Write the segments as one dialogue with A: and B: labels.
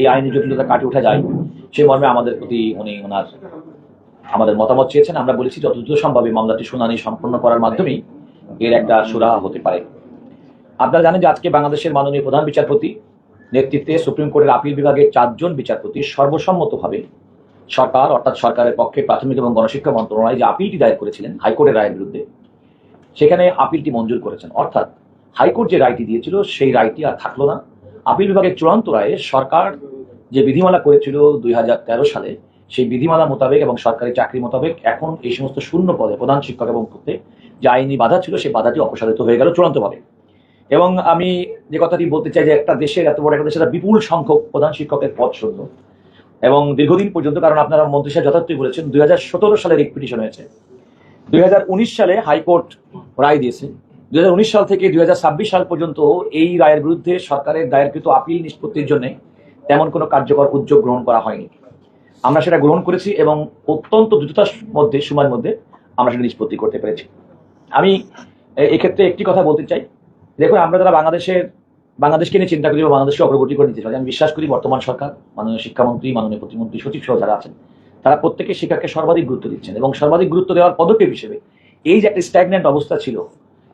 A: এই আইনি জটিলতা কাটিয়ে ওঠা যায় সে মর্মে আমাদের প্রতি আমাদের মতামত চেয়েছেন। আমরা বলেছি যত দ্রুত সম্ভব এই মামলাটি শুনানি সম্পন্ন করার মাধ্যমেই এর একটা সুরাহা হতে পারে। আপনারা জানেন যে আজকে বাংলাদেশের মাননীয় প্রধান বিচারপতি নেতৃত্বে সুপ্রিম কোর্টের আপিল বিভাগের 4 জন বিচারপতি সর্বসম্মতভাবে সরকার অর্থাৎ সরকারের পক্ষে প্রাথমিক এবং গণশিক্ষা মন্ত্রণালয় যে আপিলটি দায়ের করেছিলেন হাইকোর্টের রায়ের বিরুদ্ধে, সেখানে আপিলটি মঞ্জুর করেছেন। অর্থাৎ হাইকোর্ট যে রায়টি দিয়েছিল সেই রায়টি আর থাকলো না। আপিল বিভাগের চূড়ান্ত রায়ে সরকার যে বিধিমালা করেছিল 2013 সালে, সেই বিধিমালা মোতাবেক এবং সরকারি চাকরি মোতাবেক এখন এই সমস্ত শূন্য পদে প্রধান শিক্ষক এবং পদে যে আইনি বাধা ছিল সেই বাধাটি অপসারিত হয়ে গেল চূড়ান্তভাবে। এবং আমি যে কথাটি বলতে চাই যে একটা দেশের এত বড় একটা দেশের বিপুল সংখ্যক প্রধান শিক্ষকের পদ শূন্য এবং দীর্ঘদিন পর্যন্ত, কারণ আপনারা মন্ত্রী সাহেব যথার্থই বলেছেন 2017 সালে রিট পিটিশন হয়েছে, 2019 সালে হাইকোর্ট রায় দিয়েছে, 2019 সাল থেকে 2026 সাল পর্যন্ত এই রায়ের বিরুদ্ধে সরকারের দায়েরকৃত আপিল নিষ্পত্তির জন্য তেমন কোনো কার্যকর উদ্যোগ গ্রহণ করা হয়নি। আমরা সেটা গ্রহণ করেছি এবং অত্যন্ত দ্রুততার সময়ের মধ্যে আমরা সেটা নিষ্পত্তি করতে পেরেছি। আমি এক্ষেত্রে একটি কথা বলতে চাই, দেখুন আমরা যারা বাংলাদেশকে নিয়ে চিন্তা করি বা বাংলাদেশকে অগ্রগতি করে নিতে চাই, আমি বিশ্বাস করি বর্তমান সরকার, মাননীয় শিক্ষামন্ত্রী, মাননীয় প্রতিমন্ত্রী, সচিব সহ যারা আছেন তারা প্রত্যেকে শিক্ষাকে সর্বাধিক গুরুত্ব দিচ্ছেন এবং সর্বাধিক গুরুত্ব দেওয়ার পদক্ষেপ হিসেবে এই যে একটা স্ট্যাগনেন্ট অবস্থা ছিল,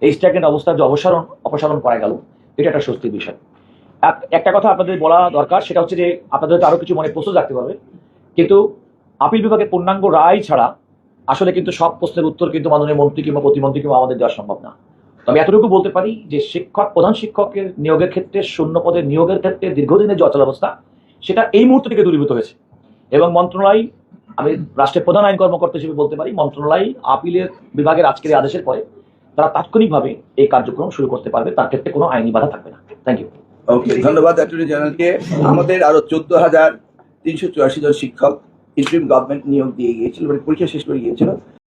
A: এই স্ট্যাগনেন্ট অবস্থার যে অপসারণ করা গেল, এটা একটা স্বস্তির বিষয়। একটা কথা আপনাদের বলা দরকার, সেটা হচ্ছে যে আপনাদের হয়তো আরো কিছু মনে প্রশ্ন রাখতে পারবে, কিন্তু আপিল বিভাগের পূর্ণাঙ্গ রায় ছাড়া আসলে কিন্তু সব প্রশ্নের উত্তর কিন্তু মাননীয় মন্ত্রী কিংবা প্রতিমন্ত্রী কিংবা আমাদের দেওয়া সম্ভব না। তবে এতটুকু বলতে পারি যে প্রধান শিক্ষকের নিয়োগের ক্ষেত্রে, শূন্য পদে নিয়োগের ক্ষেত্রে দীর্ঘদিনের যে অচলাবস্থা সেটা এই মুহূর্ত থেকে দূরীভূত হয়েছে এবং মন্ত্রণালয়, আমি রাষ্ট্রের প্রধান আইন কর্মকর্তা হিসেবে বলতে পারি, মন্ত্রণালয় আপিলের বিভাগের আজকের আদেশের পরে তারা তাৎক্ষণিকভাবে এই কার্যক্রম শুরু করতে পারবে, তার ক্ষেত্রে কোনো আইনি বাধা থাকবে না। Thank you.
B: ওকে, ধন্যবাদ অ্যাটর্নি জেনারেলকে। আমাদের আরো 14,384 জন শিক্ষক ইন্টারিম গভর্নমেন্ট নিয়োগ দিয়ে গিয়েছিল, পরীক্ষা শেষ করে গিয়েছিল।